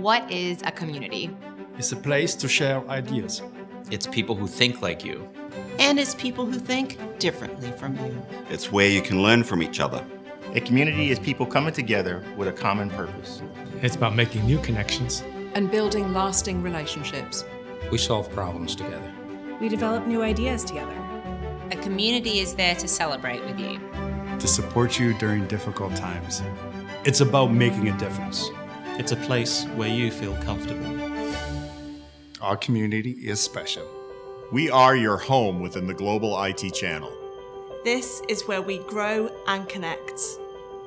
What is a community? It's a place to share ideas. It's people who think like you. And it's people who think differently from you. It's where you can learn from each other. A community is people coming together with a common purpose. It's about making new connections. And building lasting relationships. We solve problems together. We develop new ideas together. A community is there to celebrate with you. To support you during difficult times. It's about making a difference. It's a place where you feel comfortable. Our community is special. We are your home within the global IT channel. This is where we grow and connect.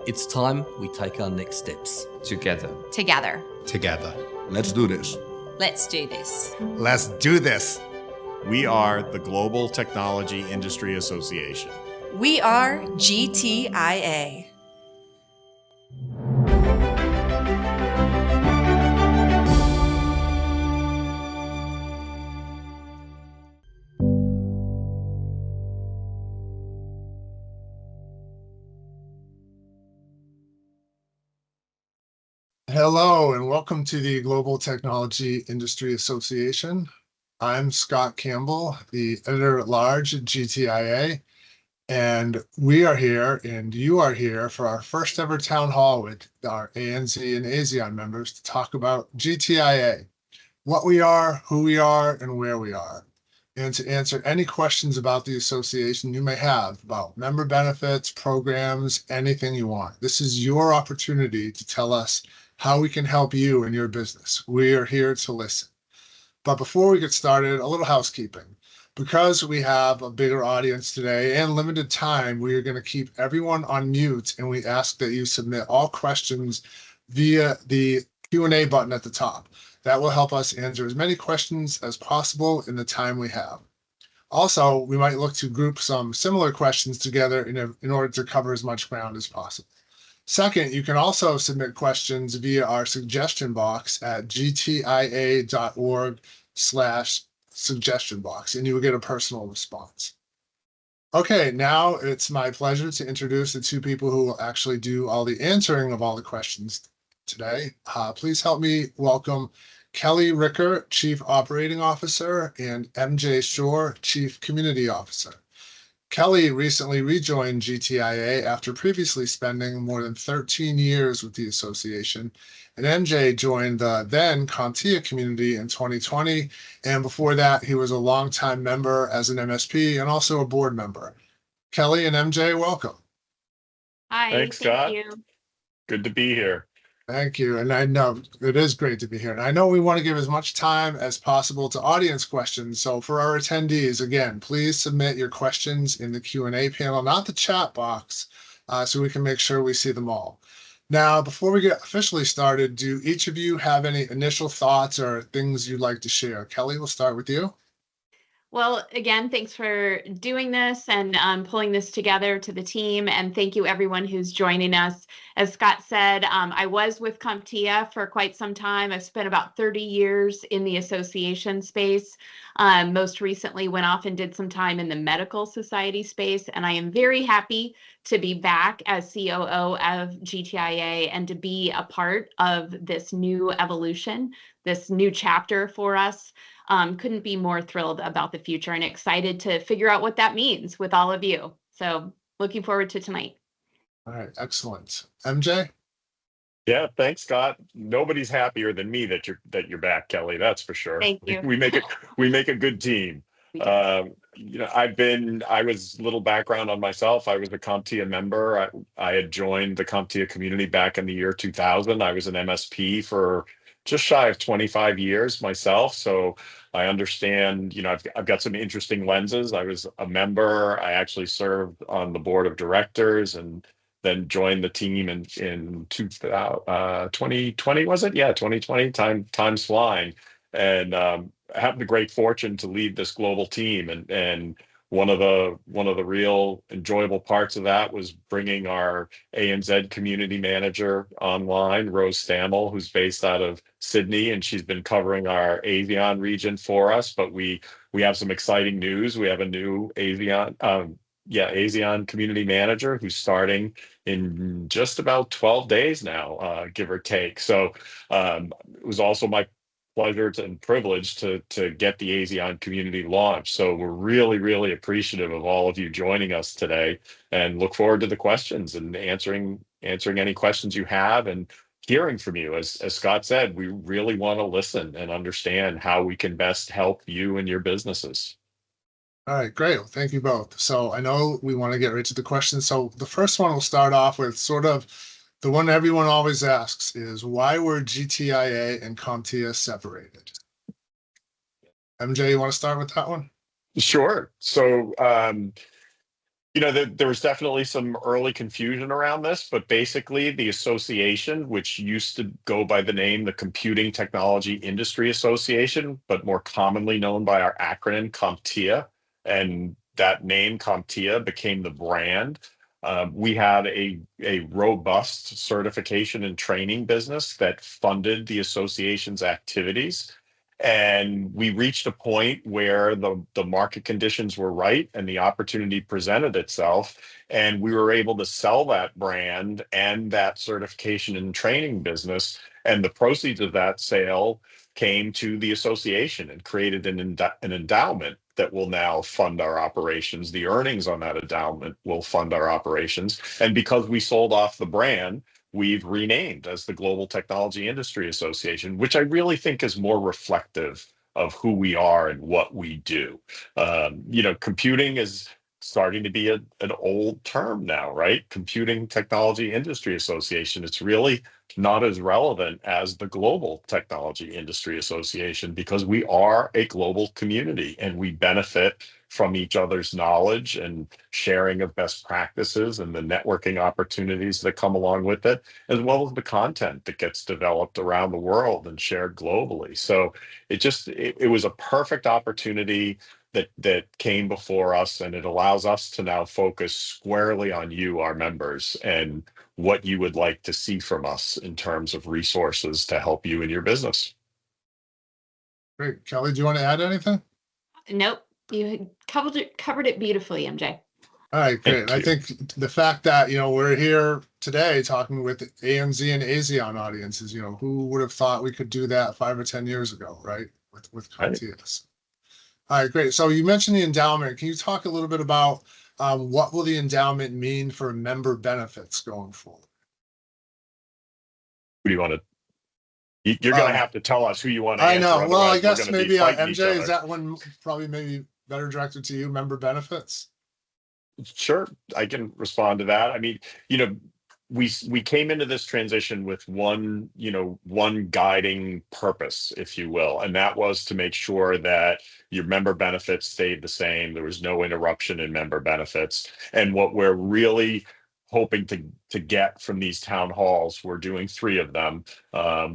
It's time we take our next steps. Together. Together. Together. Let's do this. Let's do this. Let's do this. We are the Global Technology Industry Association. We are GTIA. Hello and welcome to the Global Technology Industry Association. I'm Scott Campbell, the editor-at-large at GTIA, and we are here and you are here for our first ever town hall with our ANZ and ASEAN members to talk about GTIA, what we are, who we are, and where we are, and to answer any questions about the association you may have about member benefits, programs, anything you want. This is your opportunity to tell us how we can help you in your business. We are here to listen. But before we get started, a little housekeeping. Because we have a bigger audience today and limited time, we are going to keep everyone on mute, and we ask that you submit all questions via the Q&A button at the top. That will help us answer as many questions as possible in the time we have. Also, we might look to group some similar questions together in order to cover as much ground as possible. Second, you can also submit questions via our suggestion box at gtia.org/suggestion box, and you will get a personal response. Okay, now it's my pleasure to introduce the two people who will actually do all the answering of all the questions today. Please help me welcome Kelly Ricker, Chief Operating Officer, and MJ Shore, Chief Community Officer. Kelly recently rejoined GTIA after previously spending more than 13 years with the association, and MJ joined the then CompTIA community in 2020, and before that he was a longtime member as an MSP and also a board member. Kelly and MJ, welcome. Hi, thanks, Scott. you. Good to be here. Thank you. And I know it is great to be here. And I know we want to give as much time as possible to audience questions. So for our attendees, again, please submit your questions in the Q&A panel, not the chat box, so we can make sure we see them all. Now, before we get officially started, do each of you have any initial thoughts or things you'd like to share? Kelly, we'll start with you. Well, again, thanks for doing this and pulling this together to the team. And thank you, everyone who's joining us. As Scott said, I was with CompTIA for quite some time. I've spent about 30 years in the association space. Most recently went off and did some time in the medical society space. And I am very happy to be back as COO of GTIA and to be a part of this new evolution, this new chapter for us. Couldn't be more thrilled about the future and excited to figure out what that means with all of you. So looking forward to tonight. All right, excellent. MJ? Yeah, thanks, Scott. Nobody's happier than me that you're back, Kelly. That's for sure. Thank you. We make a good team. I was little background on myself. I was a CompTIA member. I had joined the CompTIA community back in the year 2000. I was an MSP for just shy of 25 years myself. So I understand, I've got some interesting lenses. I was a member. I actually served on the board of directors and then joined the team in 2020, was it? Yeah, 2020, time's flying. And I had the great fortune to lead this global team. And one of the real enjoyable parts of that was bringing our ANZ community manager online, Rose Stammel, who's based out of Sydney, and she's been covering our ASEAN region for us. But we have some exciting news. We have a new ASEAN ASEAN Community Manager, who's starting in just about 12 days now, give or take. So it was also my pleasure and privilege to get the ASEAN community launched. So we're really, really appreciative of all of you joining us today, and look forward to the questions and answering any questions you have and hearing from you. As Scott said, we really want to listen and understand how we can best help you and your businesses. All right, great. Well, thank you both. So I know we want to get right to the questions. So the first one we'll start off with, sort of the one everyone always asks, is why were GTIA and CompTIA separated? MJ, you want to start with that one? Sure. So, there was definitely some early confusion around this, but basically the association, which used to go by the name the Computing Technology Industry Association, but more commonly known by our acronym CompTIA, and that name CompTIA became the brand. We had a robust certification and training business that funded the association's activities. And we reached a point where the market conditions were right and the opportunity presented itself. And we were able to sell that brand and that certification and training business. And the proceeds of that sale came to the association and created an endowment that will now fund our operations. The earnings on that endowment will fund our operations. And because we sold off the brand, we've renamed as the Global Technology Industry Association, which I really think is more reflective of who we are and what we do. Computing is starting to be an old term now, right? Computing Technology Industry Association. It's really not as relevant as the Global Technology Industry Association, because we are a global community and we benefit from each other's knowledge and sharing of best practices and the networking opportunities that come along with it, as well as the content that gets developed around the world and shared globally. So it was a perfect opportunity that came before us, and it allows us to now focus squarely on you, our members, and what you would like to see from us in terms of resources to help you in your business. Great. Kelly, do you want to add anything? Nope. You covered it beautifully, MJ. All right, great. I think the fact that, we're here today talking with ANZ and ASEAN audiences, who would have thought we could do that 5 or 10 years ago, right? With CompTIA. All right, great. So you mentioned the endowment. Can you talk a little bit about what will the endowment mean for member benefits going forward? Who do you want to? You're going to have to tell us who you want to answer. I know. Well, I guess maybe MJ, is that one probably maybe better directed to you, member benefits? Sure, I can respond to that. I mean, we came into this transition with one guiding purpose, if you will, and that was to make sure that your member benefits stayed the same. There was no interruption in member benefits. And what we're really hoping to get from these town halls, we're doing 3 of them.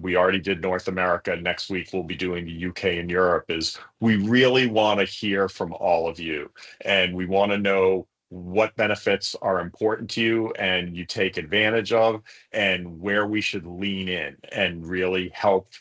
We already did North America. Next week, we'll be doing the UK and Europe. Is we really want to hear from all of you, and we want to know what benefits are important to you and you take advantage of, and where we should lean in and really help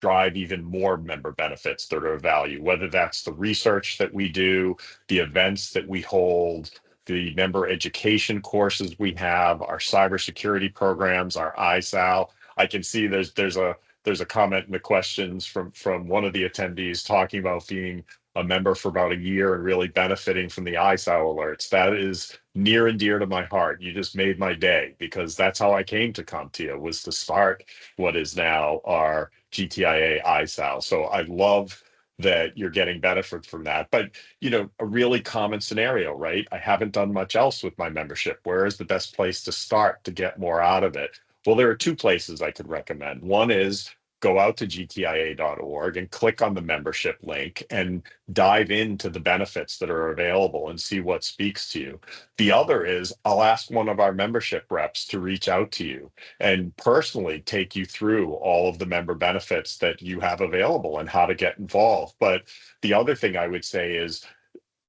drive even more member benefits that are of value, whether that's the research that we do, the events that we hold, the member education courses we have, our cybersecurity programs, our ISAO. I can see there's a comment in the questions from one of the attendees talking about being a member for about a year and really benefiting from the ISAO alerts. That is near and dear to my heart. You just made my day, because that's how I came to CompTIA, was to start what is now our GTIA ISAO. So I love that you're getting benefit from that. But, a really common scenario, right? I haven't done much else with my membership. Where is the best place to start to get more out of it? Well, there are 2 places I could recommend. One is go out to gtia.org and click on the membership link and dive into the benefits that are available and see what speaks to you. The other is I'll ask one of our membership reps to reach out to you and personally take you through all of the member benefits that you have available and how to get involved. But the other thing I would say is,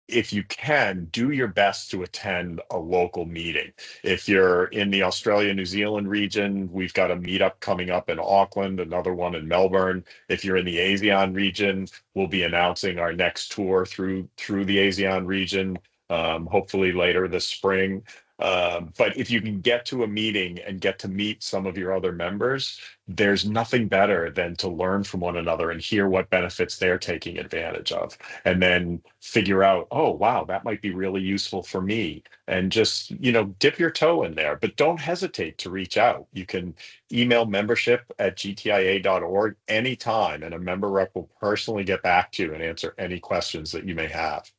if you can, do your best to attend a local meeting. If you're in the Australia, New Zealand region, we've got a meetup coming up in Auckland, another one in Melbourne. If you're in the ASEAN region, we'll be announcing our next tour through the ASEAN region hopefully later this spring. But if you can get to a meeting and get to meet some of your other members, there's nothing better than to learn from one another and hear what benefits they're taking advantage of, and then figure out, oh, wow, that might be really useful for me. And just, dip your toe in there, but don't hesitate to reach out. You can email membership@gtia.org anytime, and a member rep will personally get back to you and answer any questions that you may have.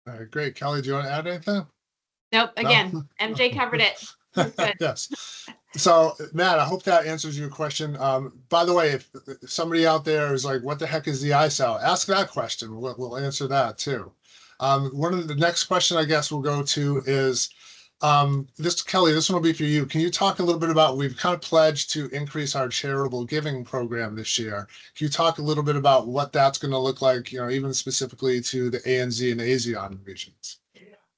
All right, great. Kelly, do you want to add anything? Nope. Again, MJ covered it. Yes. So, Matt, I hope that answers your question. By the way, if somebody out there is like, what the heck is the ISAO? Ask that question. We'll answer that too. One of the next question I guess we'll go to is, Kelly, this one will be for you. Can you talk a little bit about, we've kind of pledged to increase our charitable giving program this year. Can you talk a little bit about what that's going to look like, even specifically to the ANZ and ASEAN regions?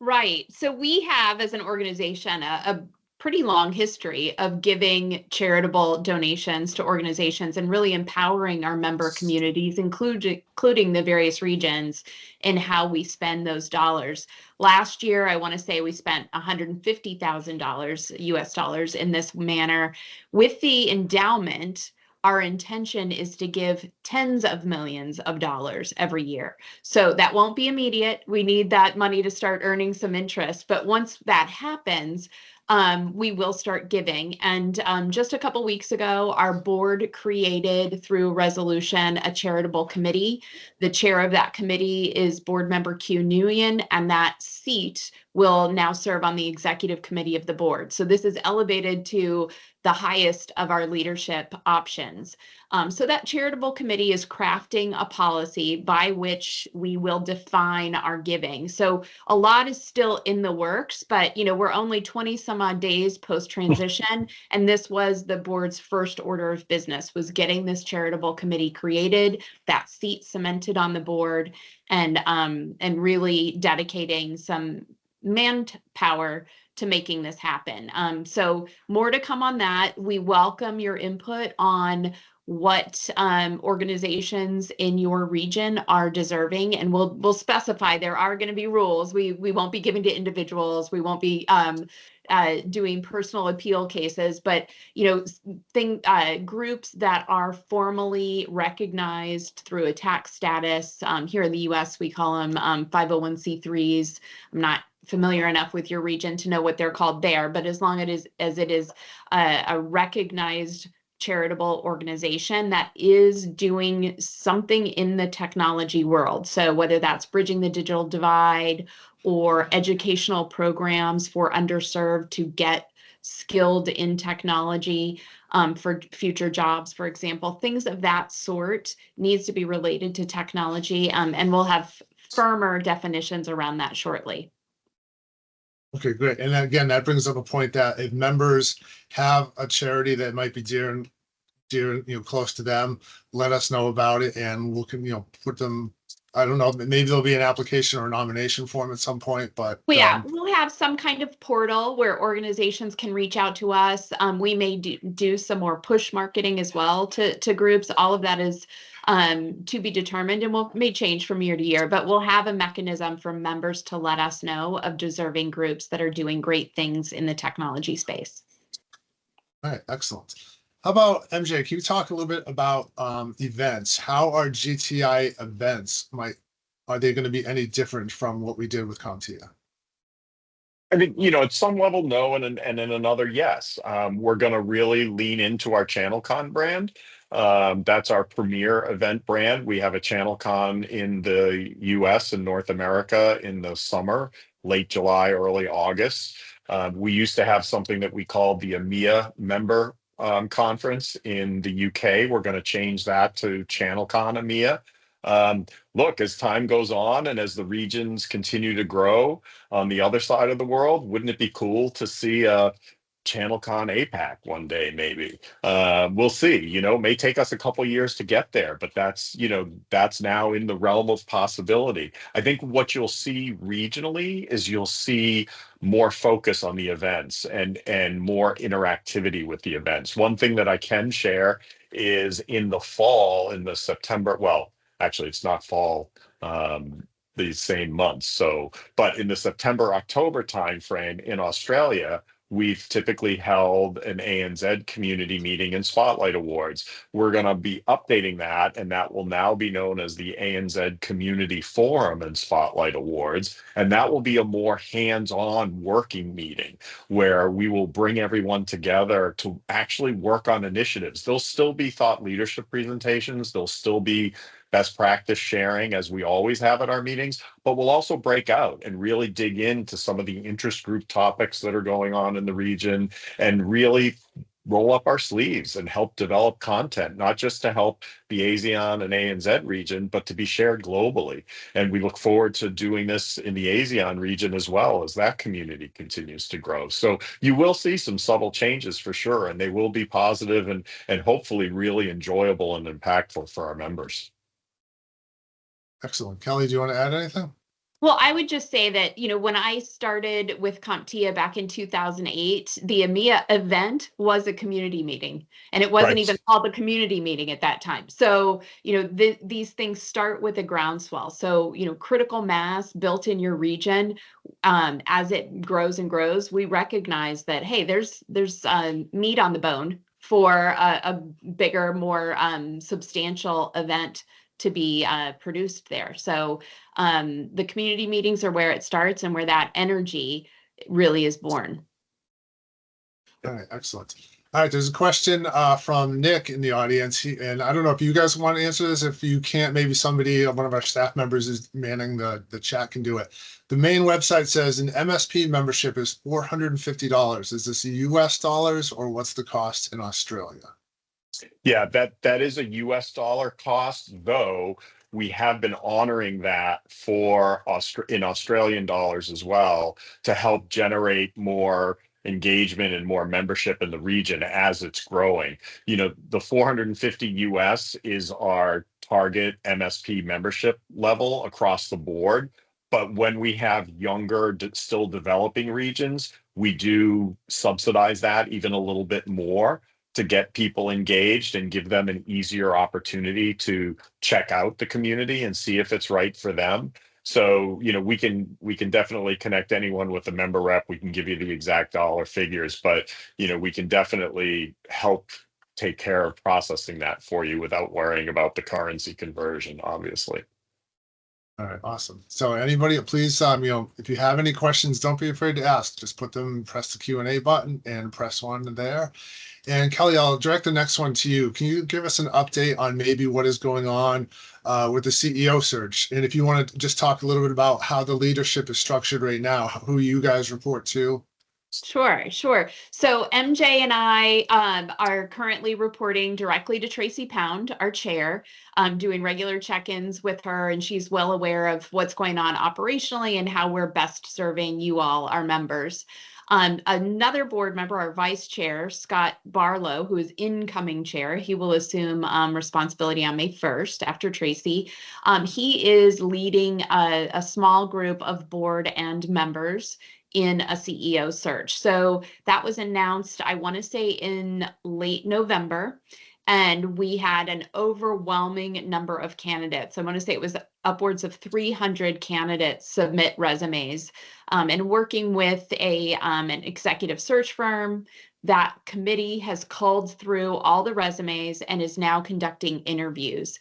Right. So we have, as an organization, a pretty long history of giving charitable donations to organizations and really empowering our member communities, including the various regions, in how we spend those dollars. Last year, I want to say we spent $150,000 US dollars in this manner. With the endowment, our intention is to give tens of millions of dollars every year. So that won't be immediate. We need that money to start earning some interest. But once that happens, we will start giving. And just a couple weeks ago, our board created, through resolution, a charitable committee. The chair of that committee is board member Q Nguyen, and that seat will now serve on the executive committee of the board. So this is elevated to the highest of our leadership options. So that charitable committee is crafting a policy by which we will define our giving. So a lot is still in the works, but we're only 20 some odd days post-transition, and this was the board's first order of business, was getting this charitable committee created, that seat cemented on the board, and really dedicating some manpower to making this happen. So more to come on that. We welcome your input on what organizations in your region are deserving, and we'll specify there are going to be rules. We won't be giving to individuals. We won't be doing personal appeal cases, but groups that are formally recognized through a tax status. Here in the U.S., we call them 501c3s. I'm not familiar enough with your region to know what they're called there, but as long as it is a recognized charitable organization that is doing something in the technology world. So whether that's bridging the digital divide or educational programs for underserved to get skilled in technology for future jobs, for example, things of that sort needs to be related to technology, and we'll have firmer definitions around that shortly. Okay, great. And again, that brings up a point that if members have a charity that might be dear, close to them, let us know about it, and we'll put them. I don't know, maybe there'll be an application or a nomination form at some point, but well, yeah, we'll have some kind of portal where organizations can reach out to us. We may do some more push marketing as well to groups. All of that is to be determined, and may change from year to year, but we'll have a mechanism for members to let us know of deserving groups that are doing great things in the technology space. All right, excellent. How about MJ, can you talk a little bit about events? How are GTI events, are they going to be any different from what we did with CompTIA? I mean, at some level, no, and in another, yes. We're going to really lean into our ChannelCon brand. That's our premier event brand. We have a ChannelCon in the US and North America in the summer, late July, early August. We used to have something that we called the EMEA member conference in the UK. We're going to change that to ChannelCon EMEA. Look, as time goes on and as the regions continue to grow on the other side of the world, wouldn't it be cool to see a ChannelCon APAC one day, maybe? We'll see. It may take us a couple years to get there, but that's now in the realm of possibility. I think what you'll see regionally is you'll see more focus on the events and more interactivity with the events. One thing that I can share is in the fall, in the September, well, actually it's not fall. these same months. So, but in the September-October timeframe in Australia, we've typically held an ANZ community meeting and spotlight awards. We're going to be updating that, and that will now be known as the ANZ Community Forum and Spotlight Awards. And that will be a more hands-on working meeting where we will bring everyone together to actually work on initiatives. There'll still be thought leadership presentations. There'll still be best practice sharing as we always have at our meetings, but we'll also break out and really dig into some of the interest group topics that are going on in the region and really roll up our sleeves and help develop content, not just to help the ASEAN and ANZ region, but to be shared globally. And we look forward to doing this in the ASEAN region as well as that community continues to grow. So you will see some subtle changes for sure, and they will be positive and hopefully really enjoyable and impactful for our members. Excellent. Kelly, do you want to add anything? Well, I would just say that, when I started with CompTIA back in 2008, the EMEA event was a community meeting, and it wasn't even called the community meeting at that time. So, these things start with a groundswell. So, critical mass built in your region, as it grows and grows, we recognize that, hey, there's meat on the bone for a bigger, more substantial event to be produced there. So the community meetings are where it starts and where that energy really is born. All right, excellent. All right, there's a question from Nick in the audience, and I don't know if you guys want to answer this. If you can't, maybe somebody, one of our staff members is manning the chat, can do it. The main website says an MSP membership is $450. Is this US dollars or what's the cost in Australia? Yeah, that is a US dollar cost, though we have been honoring that in Australian dollars as well to help generate more engagement and more membership in the region as it's growing. The 450 US is our target MSP membership level across the board. But when we have younger, still developing regions, we do subsidize that even a little bit more to get people engaged and give them an easier opportunity to check out the community and see if it's right for them. So, we can definitely connect anyone with a member rep. We can give you the exact dollar figures, but, we can definitely help take care of processing that for you without worrying about the currency conversion, obviously. All right, awesome. So anybody, please, if you have any questions, don't be afraid to ask. Just put them, press the Q&A button and press one there. And Kelly, I'll direct the next one to you. Can you give us an update on maybe what is going on with the CEO search? And if you want to just talk a little bit about how the leadership is structured right now, who you guys report to. Sure. So MJ and I are currently reporting directly to Tracy Pound, our chair, doing regular check-ins with her, and she's well aware of what's going on operationally and how we're best serving you all, our members. Another board member, our vice chair, Scott Barlow, who is incoming chair, he will assume responsibility on May 1st after Tracy. He is leading a small group of board and members in a CEO search. So that was announced, I want to say, in late November. And we had an overwhelming number of candidates. I want to say it was upwards of 300 candidates submit resumes. And working with an executive search firm, that committee has culled through all the resumes and is now conducting interviews.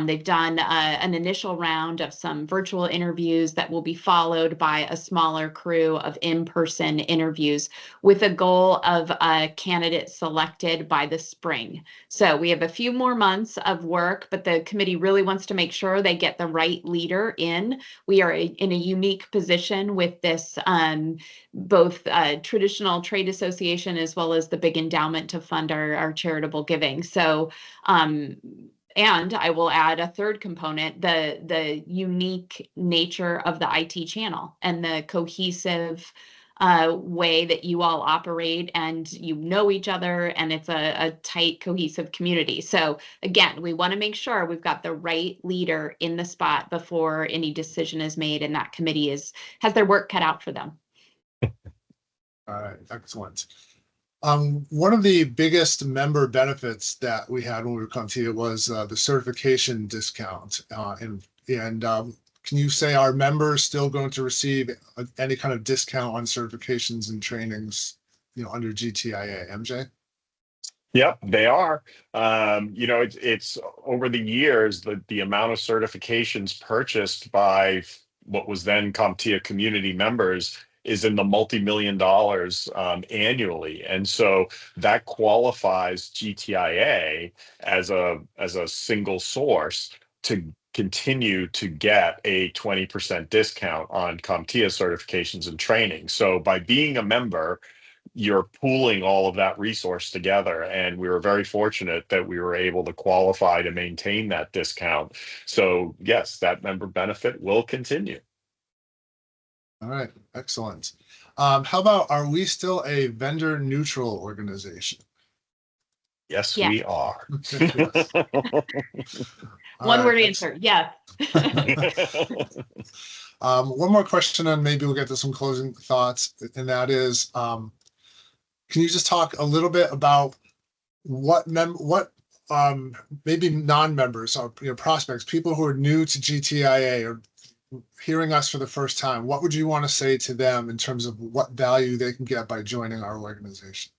They've done an initial round of some virtual interviews that will be followed by a smaller crew of in-person interviews with a goal of a candidate selected by the spring. So we have a few more months of work, but the committee really wants to make sure they get the right leader in. We are in a unique position with this both traditional trade association as well as the big endowment to fund our charitable giving. So, and I will add a third component, the unique nature of the IT channel and the cohesive way that you all operate and each other, and it's a tight, cohesive community. So again, we want to make sure we've got the right leader in the spot before any decision is made, and that committee has their work cut out for them. All right, excellent. One of the biggest member benefits that we had when we were CompTIA was the certification discount. And can you say are members still going to receive any kind of discount on certifications and trainings, under GTIA? MJ? Yep, they are. It's over the years, the amount of certifications purchased by what was then CompTIA community members is in the multi-million dollars annually. And so that qualifies GTIA as a single source to continue to get a 20% discount on CompTIA certifications and training. So by being a member, you're pooling all of that resource together. And we were very fortunate that we were able to qualify to maintain that discount. So yes, that member benefit will continue. All right, excellent. How about, are we still a vendor neutral organization? Yes, we are. One word answer, yes. One more question, and maybe we'll get to some closing thoughts, and that is, can you just talk a little bit about what maybe non-members or prospects, people who are new to GTIA or hearing us for the first time, what would you want to say to them in terms of what value they can get by joining our organization?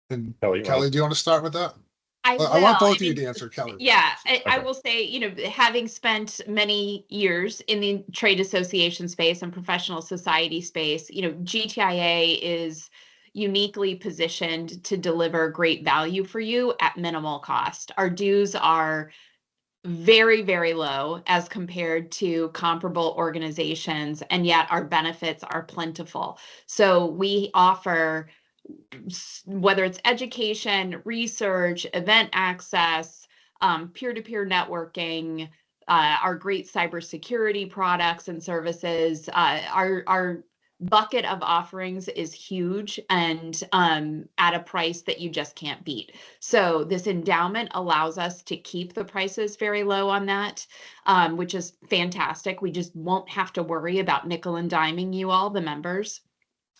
And Kelly, do you want to start with that? I want both of you to answer, Kelly. Yeah, I will say, having spent many years in the trade association space and professional society space, GTIA is uniquely positioned to deliver great value for you at minimal cost. Our dues are very, very low as compared to comparable organizations, and yet our benefits are plentiful. So we offer, whether it's education, research, event access, peer-to-peer networking, our great cybersecurity products and services. Our bucket of offerings is huge and at a price that you just can't beat. So this endowment allows us to keep the prices very low on that, which is fantastic. We just won't have to worry about nickel and diming you all, the members.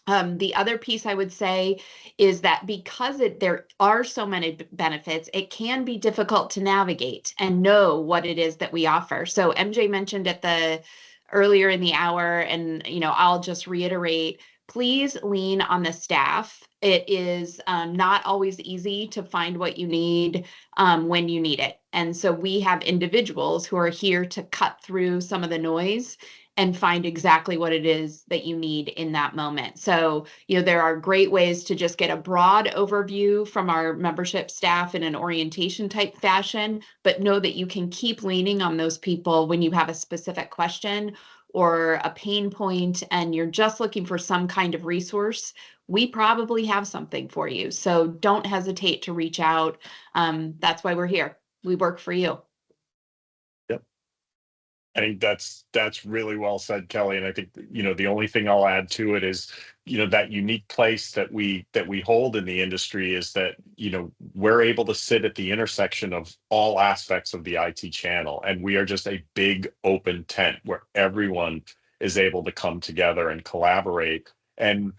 The other piece I would say is that because there are so many benefits, it can be difficult to navigate and know what it is that we offer. So MJ mentioned earlier in the hour, and I'll just reiterate, please lean on the staff. It is not always easy to find what you need when you need it. And so we have individuals who are here to cut through some of the noise and find exactly what it is that you need in that moment. So, there are great ways to just get a broad overview from our membership staff in an orientation type fashion, but know that you can keep leaning on those people when you have a specific question or a pain point and you're just looking for some kind of resource. We probably have something for you. So don't hesitate to reach out. That's why we're here. We work for you. I think that's really well said, Kelly. And I think, the only thing I'll add to it is, that unique place that we hold in the industry is that, we're able to sit at the intersection of all aspects of the IT channel. And we are just a big open tent where everyone is able to come together and collaborate and,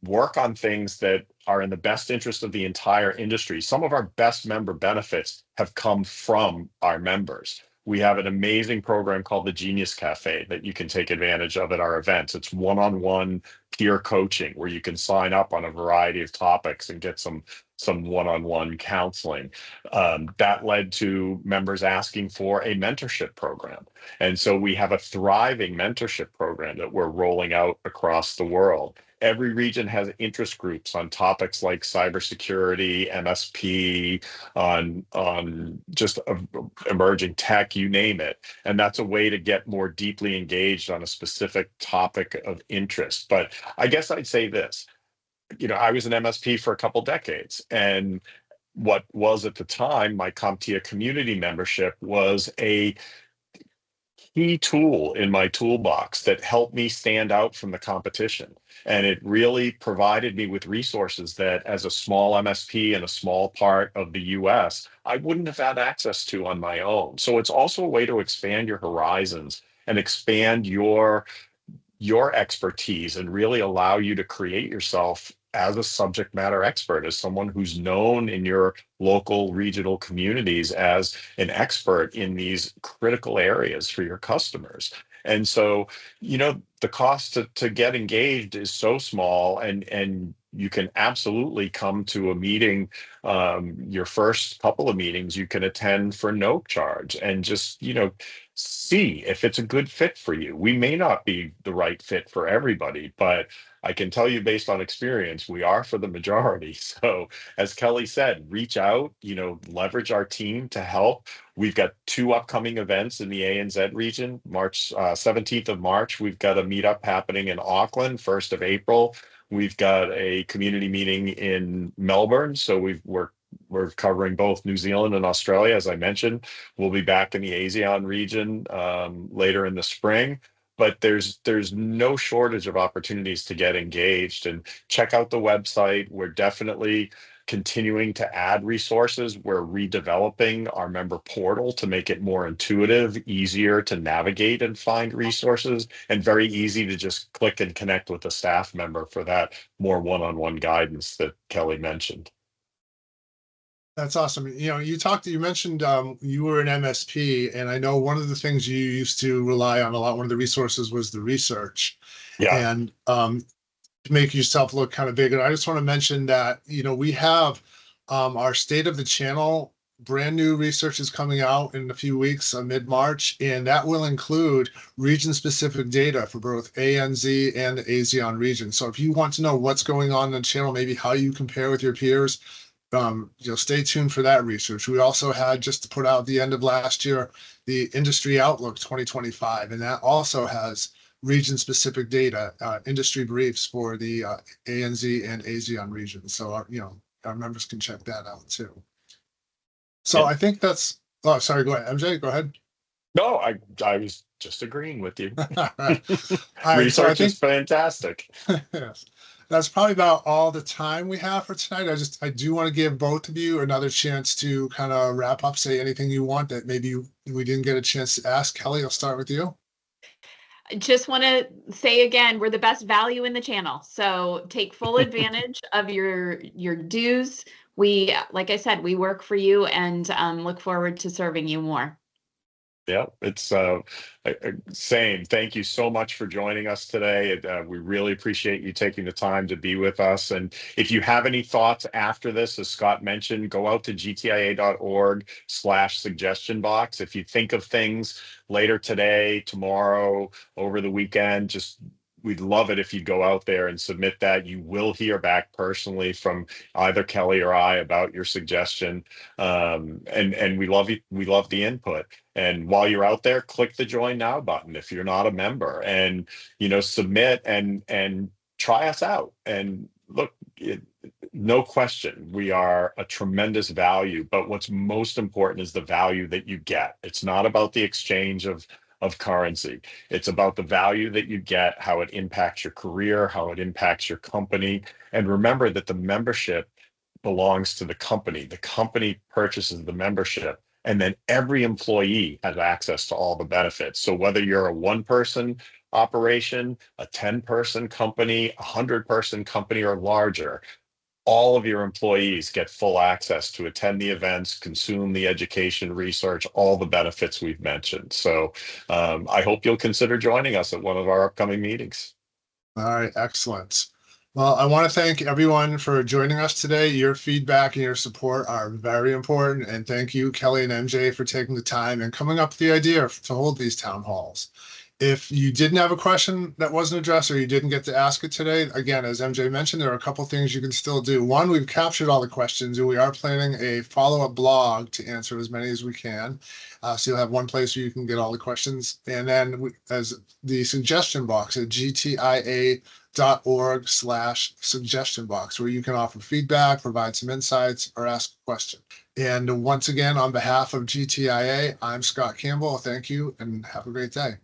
work on things that are in the best interest of the entire industry. Some of our best member benefits have come from our members. We have an amazing program called the Genius Cafe that you can take advantage of at our events. It's one-on-one peer coaching where you can sign up on a variety of topics and get some one-on-one counseling. That led to members asking for a mentorship program. And so we have a thriving mentorship program that we're rolling out across the world. Every region has interest groups on topics like cybersecurity, MSP, on just emerging tech, you name it. And that's a way to get more deeply engaged on a specific topic of interest. But I guess I'd say this, I was an MSP for a couple decades, and what was at the time my CompTIA community membership was a key tool in my toolbox that helped me stand out from the competition. And it really provided me with resources that as a small MSP in a small part of the US, I wouldn't have had access to on my own. So it's also a way to expand your horizons and expand your expertise and really allow you to create yourself as a subject matter expert, as someone who's known in your local regional communities as an expert in these critical areas for your customers. And so, the cost to get engaged is so small, and you can absolutely come to a meeting. Your first couple of meetings you can attend for no charge, and just, see if it's a good fit for you. We may not be the right fit for everybody, but I can tell you based on experience, we are for the majority. So as Kelly said, reach out, leverage our team to help. We've got 2 upcoming events in the ANZ region. March 17th of March, we've got a meetup happening in Auckland. 1st of April, we've got a community meeting in Melbourne. So we're covering both New Zealand and Australia. As I mentioned, we'll be back in the ASEAN region later in the spring. But there's no shortage of opportunities to get engaged, and check out the website. We're definitely continuing to add resources. We're redeveloping our member portal to make it more intuitive, easier to navigate and find resources, and very easy to just click and connect with a staff member for that more one-on-one guidance that Kelly mentioned. That's awesome. You mentioned you were an MSP, and I know one of the things you used to rely on a lot, one of the resources was the research. Yeah. And to make yourself look kind of big. And I just want to mention that, we have our State of the Channel brand new research is coming out in a few weeks, mid-March, and that will include region-specific data for both ANZ and the ASEAN region. So if you want to know what's going on in the channel, maybe how you compare with your peers, stay tuned for that research. We also had, just to put out at the end of last year, the Industry Outlook 2025, and that also has region-specific data, industry briefs for the ANZ and ASEAN regions. So our members can check that out too. So I think that's. Oh, sorry. Go ahead, MJ. Go ahead. No, I was just agreeing with you. All right. Research is fantastic. Yes. That's probably about all the time we have for tonight. I do want to give both of you another chance to kind of wrap up, say anything you want that maybe we didn't get a chance to ask. Kelly, I'll start with you. I just want to say again, we're the best value in the channel. So take full advantage of your dues. Like I said, we work for you, and look forward to serving you more. Yeah, it's same. Thank you so much for joining us today. We really appreciate you taking the time to be with us. And if you have any thoughts after this, as Scott mentioned, go out to gtia.org/suggestion box. If you think of things later today, tomorrow, over the weekend, we'd love it if you go out there and submit that. You will hear back personally from either Kelly or I about your suggestion. And we love you. We love the input. And while you're out there, click the Join Now button if you're not a member, and submit and try us out. And look, no question, we are a tremendous value. But what's most important is the value that you get. It's not about the exchange of currency. It's about the value that you get, how it impacts your career, how it impacts your company. And remember that the membership belongs to the company. The company purchases the membership, and then every employee has access to all the benefits. So whether you're a 1-person operation, a 10-person company, a 100-person company, or larger, all of your employees get full access to attend the events, consume the education, research, all the benefits we've mentioned. So I hope you'll consider joining us at one of our upcoming meetings. All right, excellent. Well, I want to thank everyone for joining us today. Your feedback and your support are very important. And thank you, Kelly and MJ, for taking the time and coming up with the idea to hold these town halls. If you didn't have a question that wasn't addressed, or you didn't get to ask it today, again, as MJ mentioned, there are a couple things you can still do. One, we've captured all the questions, and we are planning a follow-up blog to answer as many as we can. So you'll have one place where you can get all the questions. And then as the suggestion box at gtia.org/suggestion box, where you can offer feedback, provide some insights, or ask a question. And once again, on behalf of GTIA, I'm Scott Campbell. Thank you, and have a great day.